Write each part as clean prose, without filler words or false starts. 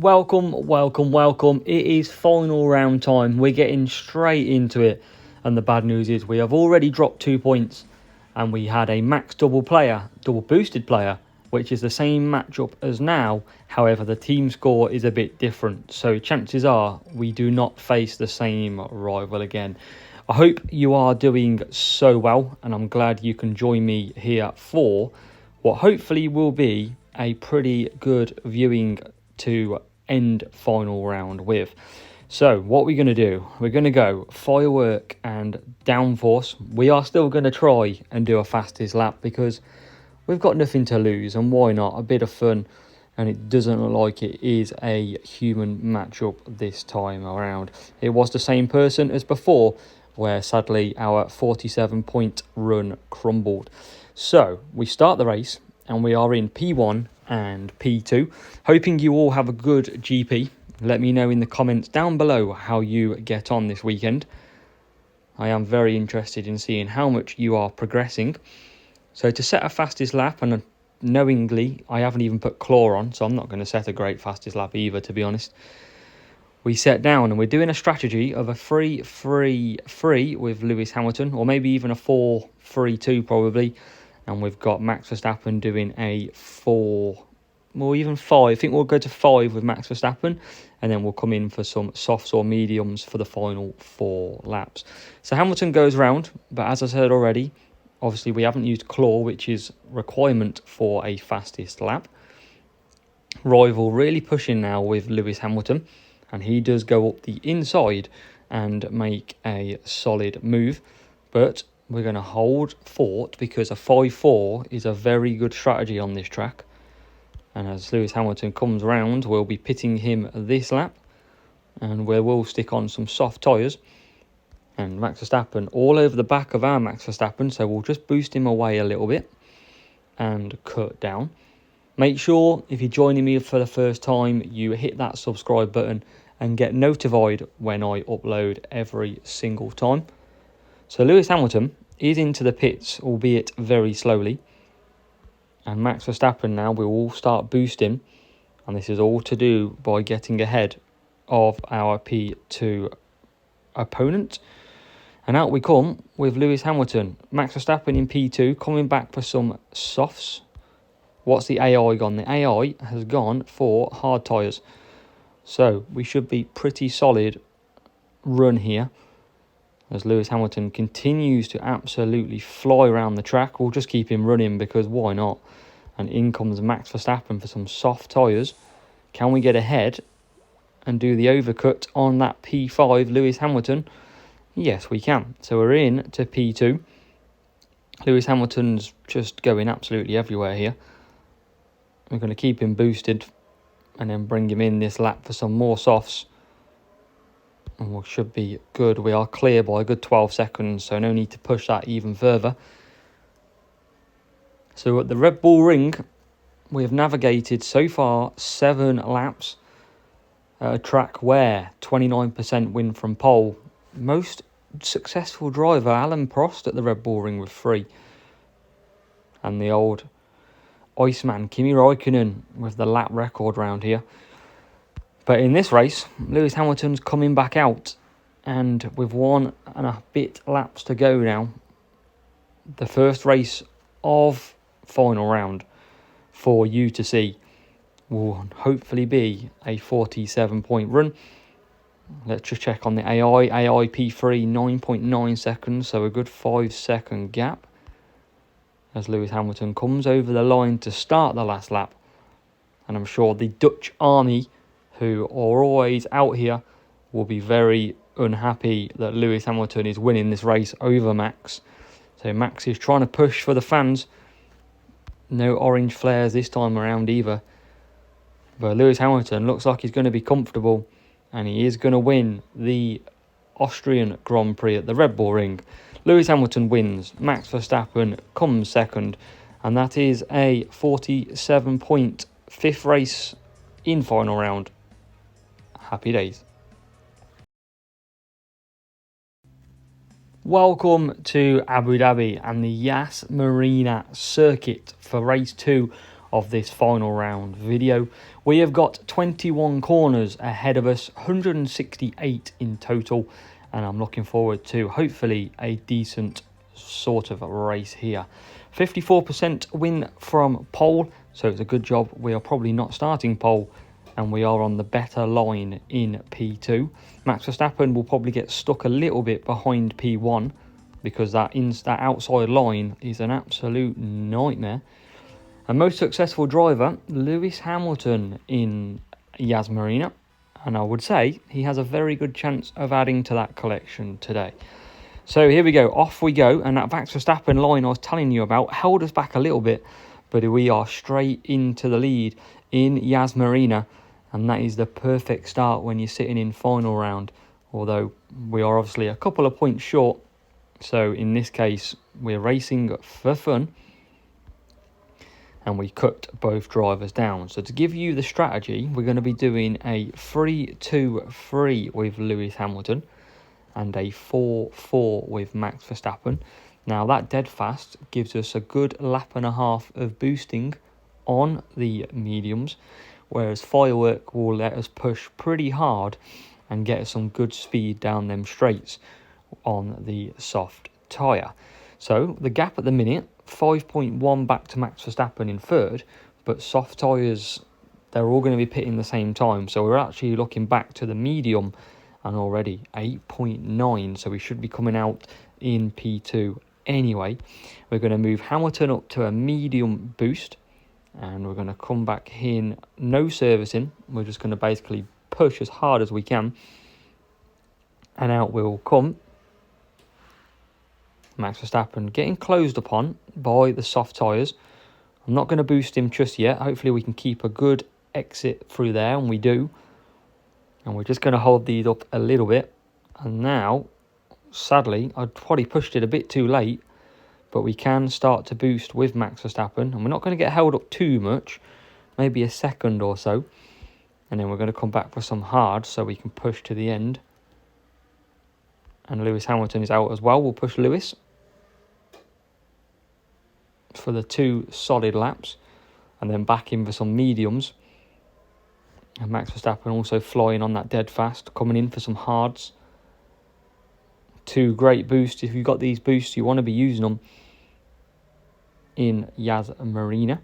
Welcome. It is final round time. We're getting straight into it. And the bad news is we have already dropped 2 points. And we had a max double boosted player, which is the same matchup as now. However, the team score is a bit different. So chances are we do not face the same rival again. I hope you are doing so well. And I'm glad you can join me here for what hopefully will be a pretty good viewing to end final round with. So what we're going to do, we're going to go firework and downforce. We are still going to try and do a fastest lap because we've got nothing to lose, and why not? A bit of fun, and it doesn't look like it is a human matchup this time around. It was the same person as before, where sadly our 47-point run crumbled. So we start the race and we are in P1 and P2. Hoping you all have a good GP. Let me know in the comments down below how you get on this weekend. I am very interested in seeing how much you are progressing. So to set a fastest lap, and knowingly I haven't even put claw on, so I'm not going to set a great fastest lap either, to be honest. We set down and we're doing a strategy of a 3-3-3 with Lewis Hamilton, or maybe even a 4-3-2 probably. And we've got Max Verstappen doing a 4, or even 5. I think we'll go to 5 with Max Verstappen. And then we'll come in for some softs or mediums for the final 4 laps. So Hamilton goes round. But as I said already, obviously we haven't used claw, which is requirement for a fastest lap. Rival really pushing now with Lewis Hamilton. And he does go up the inside and make a solid move. But we're going to hold fort because a 5-4 is a very good strategy on this track. And as Lewis Hamilton comes round, we'll be pitting him this lap. And we will stick on some soft tyres. And Max Verstappen all over the back of our Max Verstappen. So we'll just boost him away a little bit and cut down. Make sure, if you're joining me for the first time, you hit that subscribe button and get notified when I upload every single time. So Lewis Hamilton is into the pits, albeit very slowly. And Max Verstappen now will all start boosting. And this is all to do by getting ahead of our P2 opponent. And out we come with Lewis Hamilton. Max Verstappen in P2 coming back for some softs. What's the AI gone? The AI has gone for hard tyres. So we should be pretty solid run here. As Lewis Hamilton continues to absolutely fly around the track. We'll just keep him running because why not? And in comes Max Verstappen for some soft tyres. Can we get ahead and do the overcut on that P5 Lewis Hamilton? Yes, we can. So we're in to P2. Lewis Hamilton's just going absolutely everywhere here. We're going to keep him boosted and then bring him in this lap for some more softs. And we should be good. We are clear by a good 12 seconds, so no need to push that even further. So at the Red Bull Ring, we have navigated so far 7 laps at a track where 29% win from pole. Most successful driver, Alan Prost, at the Red Bull Ring with 3. And the old Iceman, Kimi Räikkönen, with the lap record round here. But in this race, Lewis Hamilton's coming back out. And with 1 and a bit laps to go now, the first race of final round for you to see will hopefully be a 47-point run. Let's just check on the AI. AI P3, 9.9 seconds, so a good 5-second gap. As Lewis Hamilton comes over the line to start the last lap. And I'm sure the Dutch army, who are always out here, will be very unhappy that Lewis Hamilton is winning this race over Max. So Max is trying to push for the fans. No orange flares this time around either. But Lewis Hamilton looks like he's going to be comfortable. And he is going to win the Austrian Grand Prix at the Red Bull Ring. Lewis Hamilton wins. Max Verstappen comes second. And that is a 47-point 5th race in final round. Happy days. Welcome to Abu Dhabi and the Yas Marina Circuit for race 2 of this final round video. We have got 21 corners ahead of us, 168 in total, and I'm looking forward to hopefully a decent sort of race here. 54% win from pole, so it's a good job we are probably not starting pole, and we are on the better line in P2. Max Verstappen will probably get stuck a little bit behind P1 because that outside line is an absolute nightmare. And most successful driver, Lewis Hamilton in Yas Marina, and I would say he has a very good chance of adding to that collection today. So here we go, off we go, and that Max Verstappen line I was telling you about held us back a little bit, but we are straight into the lead in Yas Marina, and that is the perfect start when you're sitting in final round, although we are obviously a couple of points short. So in this case, we're racing for fun, and we cut both drivers down. So to give you the strategy, we're going to be doing a 3-2-3 with Lewis Hamilton and a 4-4 with Max Verstappen. Now that dead fast gives us a good lap and a half of boosting on the mediums, whereas firework will let us push pretty hard and get us some good speed down them straights on the soft tyre. So the gap at the minute, 5.1 back to Max Verstappen in third, but soft tyres, they're all going to be pitting the same time, so we're actually looking back to the medium and already 8.9, so we should be coming out in P2 anyway. We're going to move Hamilton up to a medium boost, and we're going to come back in, no servicing, we're just going to basically push as hard as we can, and out will come Max Verstappen, getting closed upon by the soft tyres. I'm not going to boost him just yet. Hopefully we can keep a good exit through there, and we do. And we're just going to hold these up a little bit. And now, sadly, I probably pushed it a bit too late, but we can start to boost with Max Verstappen. And we're not going to get held up too much, maybe a second or so. And then we're going to come back for some hard so we can push to the end. And Lewis Hamilton is out as well. We'll push Lewis for the 2 solid laps, and then back in for some mediums. And Max Verstappen also flying on that dead fast, coming in for some hards. 2 great boosts. If you've got these boosts, you want to be using them in Yas Marina.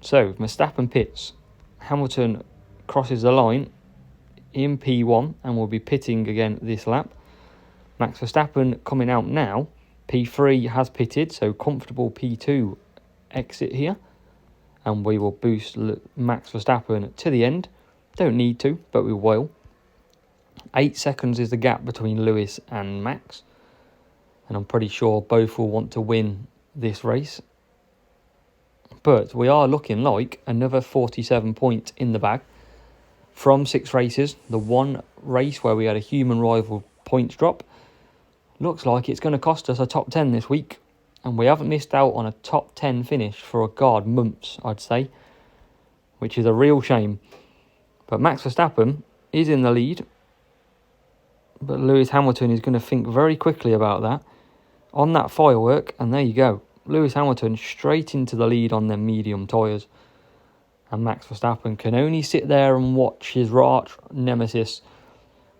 So Verstappen pits, Hamilton crosses the line in P1 and will be pitting again this lap. Max Verstappen coming out now. P3 has pitted, so comfortable P2 exit here. And we will boost Max Verstappen to the end. Don't need to, but we will. 8 seconds is the gap between Lewis and Max. And I'm pretty sure both will want to win this race. But we are looking like another 47 points in the bag. From 6 races, the one race where we had a human rival points drop, looks like it's going to cost us a top 10 this week, and we haven't missed out on a top 10 finish for months, I'd say, which is a real shame. But Max Verstappen is in the lead, but Lewis Hamilton is going to think very quickly about that on that firework, and there you go. Lewis Hamilton straight into the lead on them medium tyres, and Max Verstappen can only sit there and watch his arch nemesis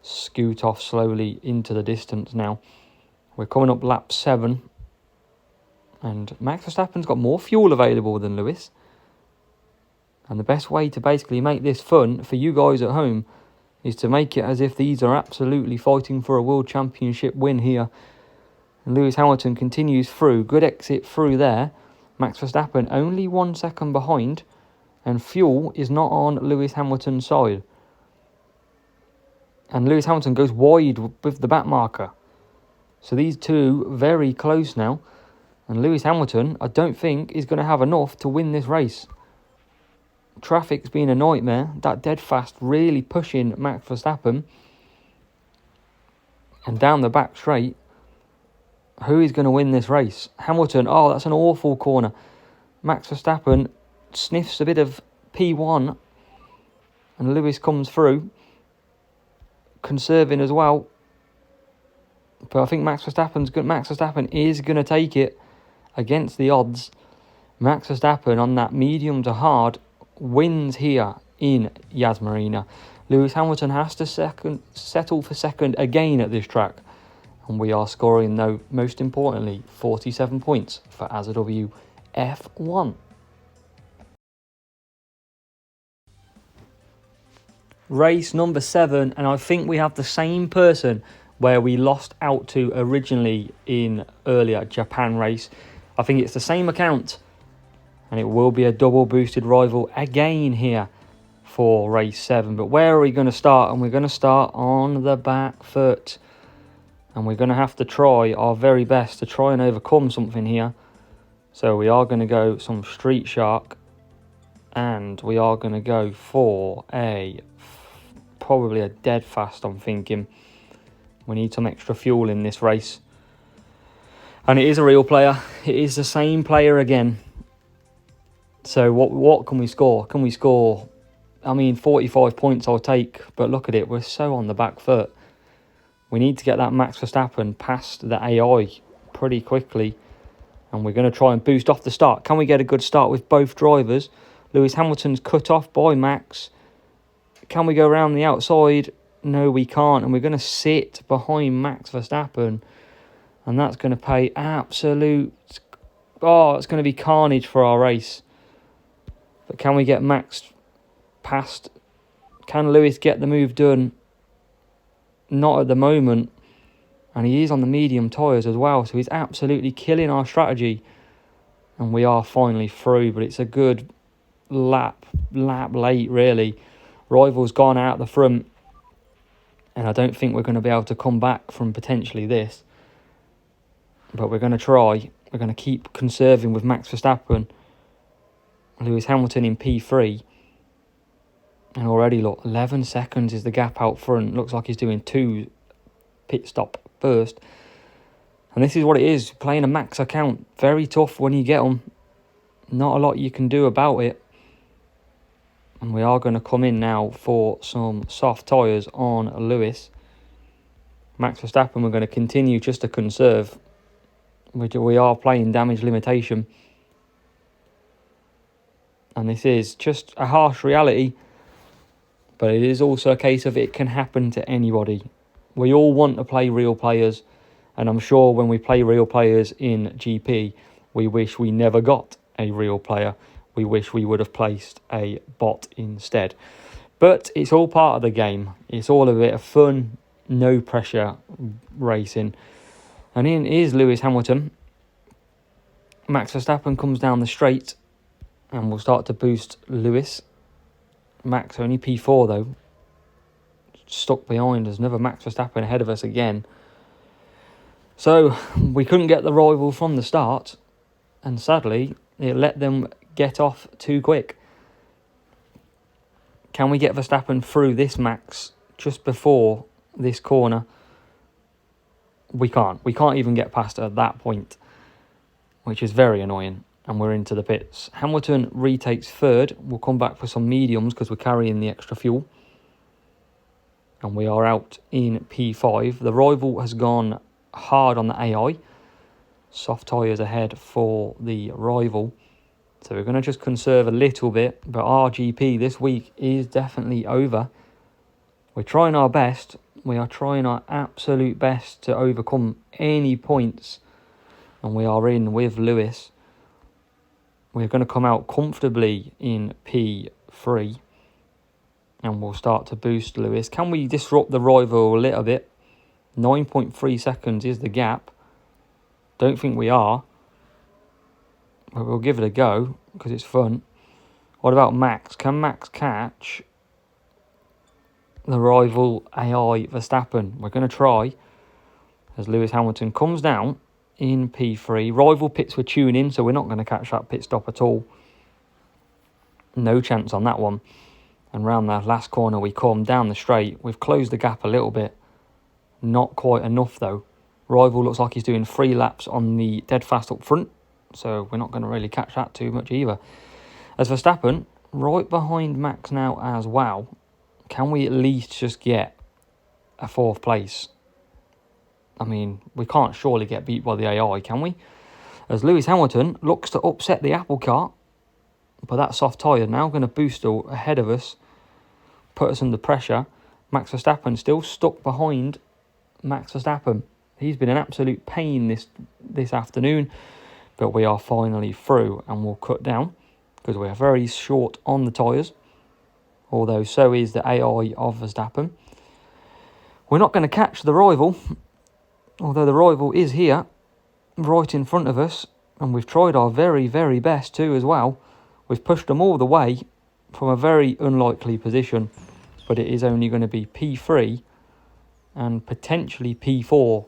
scoot off slowly into the distance now. We're coming up lap 7, and Max Verstappen's got more fuel available than Lewis. And the best way to basically make this fun for you guys at home is to make it as if these are absolutely fighting for a World Championship win here. And Lewis Hamilton continues through, good exit through there. Max Verstappen only 1 second behind, and fuel is not on Lewis Hamilton's side. And Lewis Hamilton goes wide with the back marker. So these two very close now. And Lewis Hamilton, I don't think, is going to have enough to win this race. Traffic's been a nightmare. That dead fast really pushing Max Verstappen. And down the back straight, who is going to win this race? Hamilton, oh, that's an awful corner. Max Verstappen sniffs a bit of P1. And Lewis comes through, conserving as well. But I think Max Verstappen is going to take it against the odds. Max Verstappen on that medium to hard wins here in Yas Marina. Lewis Hamilton has to settle for second again at this track. And we are scoring, though, most importantly, 47 points for AZW F1. Race number 7, and I think we have the same person where we lost out to originally in earlier Japan race. I think it's the same account, and it will be a double boosted rival again here for race 7. But where are we going to start? And we're going to start on the back foot, and we're going to have to try our very best to try and overcome something here. So we are going to go some Street Shark, and we are going to go for probably a dead fast, I'm thinking. We need some extra fuel in this race. And it is a real player. It is the same player again. So what can we score? Can we score, 45 points I'll take. But look at it, we're so on the back foot. We need to get that Max Verstappen past the AI pretty quickly. And we're going to try and boost off the start. Can we get a good start with both drivers? Lewis Hamilton's cut off by Max. Can we go around the outside? No, we can't. And we're going to sit behind Max Verstappen. And that's going to pay absolute... Oh, it's going to be carnage for our race. But can we get Max past? Can Lewis get the move done? Not at the moment. And he is on the medium tyres as well. So he's absolutely killing our strategy. And we are finally through. But it's a good lap late, really. Rival's gone out the front. And I don't think we're going to be able to come back from potentially this. But we're going to try. We're going to keep conserving with Max Verstappen. Lewis Hamilton in P3. And already, look, 11 seconds is the gap out front. Looks like he's doing 2 pit stop first. And this is what it is. Playing a Max account. Very tough when you get them. Not a lot you can do about it. And we are going to come in now for some soft tyres on Lewis. Max Verstappen, we're going to continue just to conserve. We are playing damage limitation. And this is just a harsh reality. But it is also a case of it can happen to anybody. We all want to play real players. And I'm sure when we play real players in GP, we wish we never got a real player. We wish we would have placed a bot instead. But it's all part of the game. It's all a bit of fun, no pressure racing. And in is Lewis Hamilton. Max Verstappen comes down the straight and we'll start to boost Lewis. Max only P4 though. Stuck behind. There's another Max Verstappen ahead of us again. So we couldn't get the rival from the start. And sadly, it let them get off too quick. Can we get Verstappen through this Max just before this corner? We can't. We can't even get past at that point, which is very annoying. And we're into the pits. Hamilton retakes third. We'll come back for some mediums because we're carrying the extra fuel. And we are out in P5. The rival has gone hard on the AI. Soft tyres ahead for the rival. So we're going to just conserve a little bit. But our GP this week is definitely over. We're trying our best. We are trying our absolute best to overcome any points. And we are in with Lewis. We're going to come out comfortably in P3. And we'll start to boost Lewis. Can we disrupt the rival a little bit? 9.3 seconds is the gap. Don't think we are. But we'll give it a go because it's fun. What about Max? Can Max catch the rival AI Verstappen? We're going to try as Lewis Hamilton comes down in P3. Rival pits were tuning, so we're not going to catch that pit stop at all. No chance on that one. And round that last corner we come down the straight. We've closed the gap a little bit. Not quite enough though. Rival looks like he's doing 3 laps on the dead fast up front. So we're not going to really catch that too much either. As Verstappen, right behind Max now as well. Can we at least just get a 4th place? I mean, we can't surely get beat by the AI, can we? as Lewis Hamilton looks to upset the apple cart. But that soft tyre now going to boost ahead of us, put us under pressure. Max Verstappen still stuck behind Max Verstappen. He's been an absolute pain this afternoon, but we are finally through and we'll cut down because we are very short on the tyres, although so is the AI of Verstappen. We're not going to catch the rival, although the rival is here, right in front of us, and we've tried our very, very best too as well. We've pushed them all the way from a very unlikely position, but it is only going to be P3 and potentially P4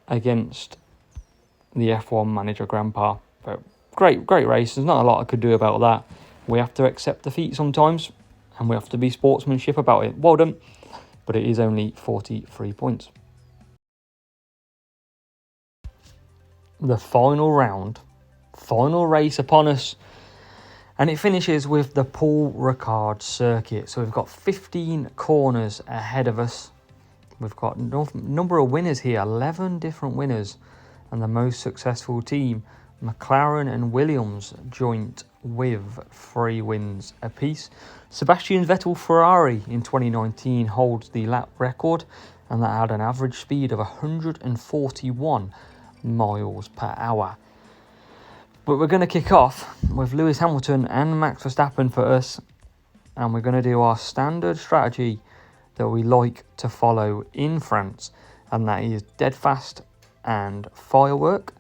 against the F1 manager Grandpa. But great race. There's not a lot I could do about that. We have to accept defeat sometimes, and we have to be sportsmanship about it. Well done, but it is only 43 points. The final round, final race upon us, and it finishes with the Ricard Circuit. So we've got 15 corners ahead of us. We've got a number of winners here, 11 different winners, and the most successful team, McLaren and Williams, joint with 3 wins apiece. Sebastian Vettel Ferrari in 2019 holds the lap record, and that had an average speed of 141 miles per hour. But we're going to kick off with Lewis Hamilton and Max Verstappen for us, and we're going to do our standard strategy that we like to follow in France, and that is dead fast and firework.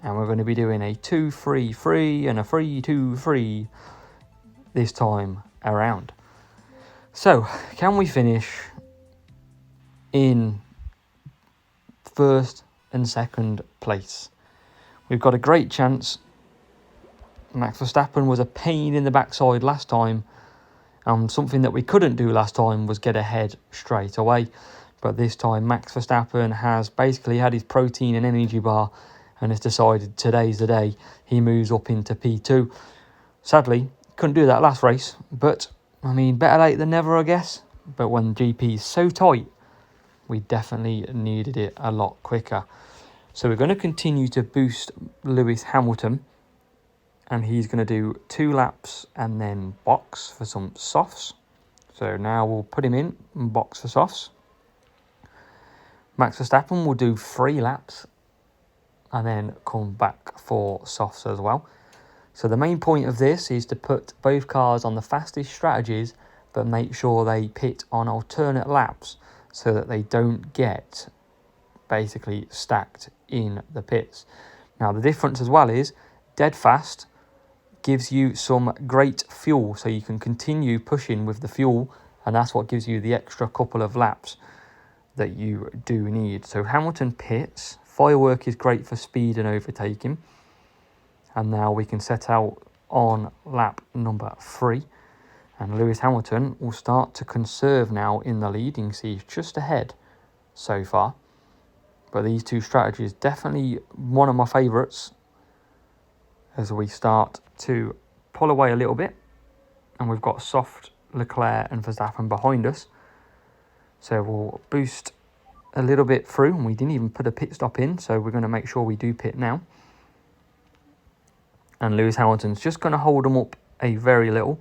And we're going to be doing a 2-3-3 and a 3-2-3 this time around. So, can we finish in first and second place? We've got a great chance. Max Verstappen was a pain in the backside last time, and something that we couldn't do last time was get ahead straight away. But this time Max Verstappen has basically had his protein and energy bar and has decided today's the day he moves up into P2. Sadly, couldn't do that last race, but I mean, better late than never, I guess. But when GP is so tight, we definitely needed it a lot quicker. So we're going to continue to boost Lewis Hamilton, and he's going to do 2 laps and then box for some softs. So now we'll put him in and box for softs. Max Verstappen will do 3 laps and then come back for softs as well. So the main point of this is to put both cars on the fastest strategies, but make sure they pit on alternate laps so that they don't get basically stacked in the pits. Now the difference as well is dead fast gives you some great fuel, so you can continue pushing with the fuel, and that's what gives you the extra couple of laps that you do need. So Hamilton pits. Firework is great for speed and overtaking. And now we can set out on lap number 3. And Lewis Hamilton will start to conserve now in the lead. You can see he's just ahead so far. But these 2 strategies, definitely one of my favourites as we start to pull away a little bit. And we've got soft Leclerc and Verstappen behind us. So we'll boost a little bit through, and we didn't even put a pit stop in, so we're going to make sure we do pit now. And Lewis Hamilton's just going to hold them up a very little,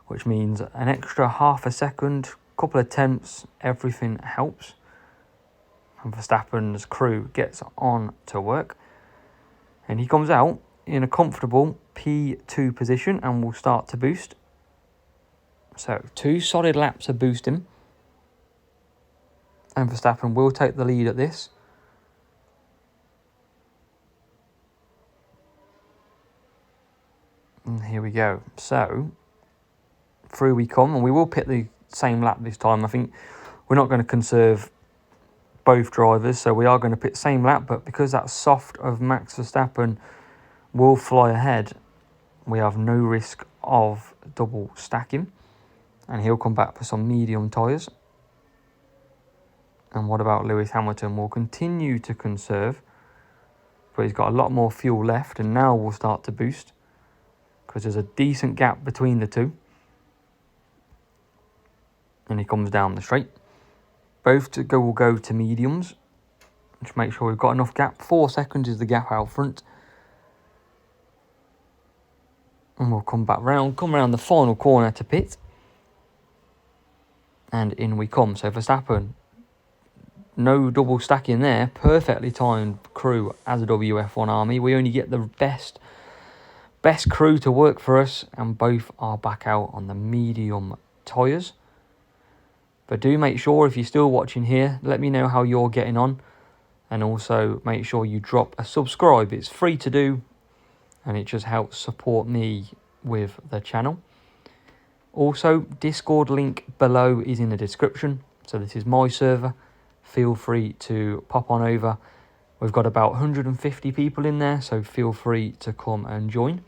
which means an extra half a second, couple of tenths, everything helps. And Verstappen's crew gets on to work, and he comes out in a comfortable P2 position and will start to boost. So 2 solid laps of boosting, and Verstappen will take the lead at this. And here we go. So through we come, and we will pit the same lap this time. I think we're not going to conserve both drivers, so we are going to pit same lap, but because that soft of Max Verstappen will fly ahead, we have no risk of double stacking, and he'll come back for some medium tyres. And what about Lewis Hamilton? Will continue to conserve, but he's got a lot more fuel left, and now we'll start to boost because there's a decent gap between the 2. And he comes down the straight. Both will go to mediums. Just make sure we've got enough gap. 4 seconds is the gap out front. And we'll come back round, come round the final corner to pit. And in we come. So Verstappen, no double stacking there. Perfectly timed crew as a WF1 army. We only get the best crew to work for us. And both are back out on the medium tyres. But do make sure, if you're still watching here, let me know how you're getting on. And also make sure you drop a subscribe. It's free to do. And it just helps support me with the channel. Also, Discord link below is in the description. So this is my server. Feel free to pop on over. We've got about 150 people in there, so feel free to come and join.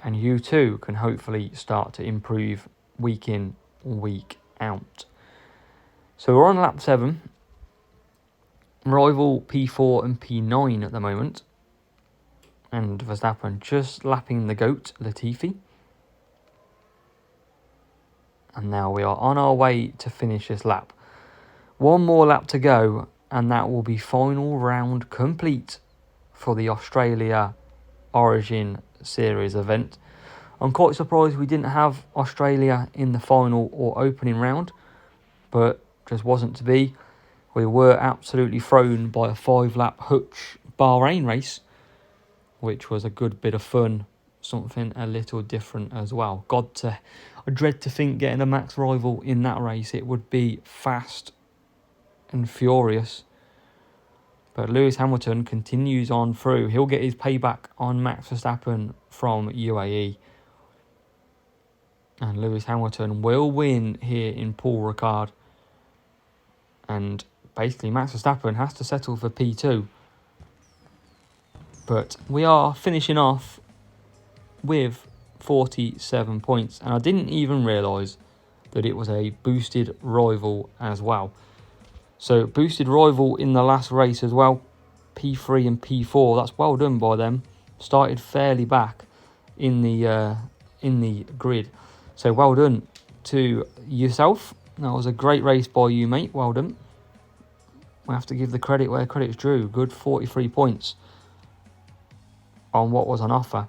And you too can hopefully start to improve week in, week out. So we're on lap 7. Rival P4 and P9 at the moment. And Verstappen just lapping the GOAT, Latifi. And now we are on our way to finish this lap. One more lap to go, and that will be final round complete for the Australia Origin Series event. I'm quite surprised we didn't have Australia in the final or opening round, but just wasn't to be. We were absolutely thrown by a 5-lap Hutch Bahrain race, which was a good bit of fun, something a little different as well. I dread to think getting a Max rival in that race. It would be fast and furious. But Lewis Hamilton continues on through. He'll get his payback on Max Verstappen from UAE. And Lewis Hamilton will win here in Paul Ricard. And basically Max Verstappen has to settle for P2. But we are finishing off with 47 points. And I didn't even realise that it was a boosted rival as well. So boosted rival in the last race as well. P3 and P4. That's well done by them. Started fairly back in the grid. So well done to yourself. That was a great race by you, mate. Well done. We have to give the credit where credit's due. Good 43 points on what was on offer.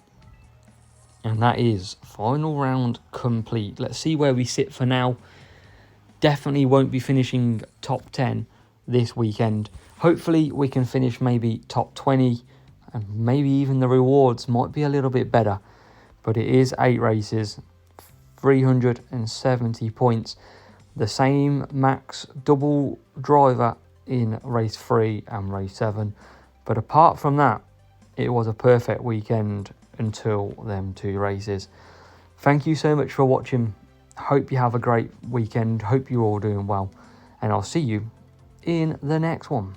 And that is final round complete. Let's see where we sit for now. Definitely won't be finishing top 10 this weekend. Hopefully we can finish maybe top 20. And maybe even the rewards might be a little bit better. But it is 8 races. 370 points. The same max double driver in race 3 and race 7. But apart from that, it was a perfect weekend until them 2 races. Thank you so much for watching. Hope you have a great weekend. Hope you're all doing well. And I'll see you in the next one.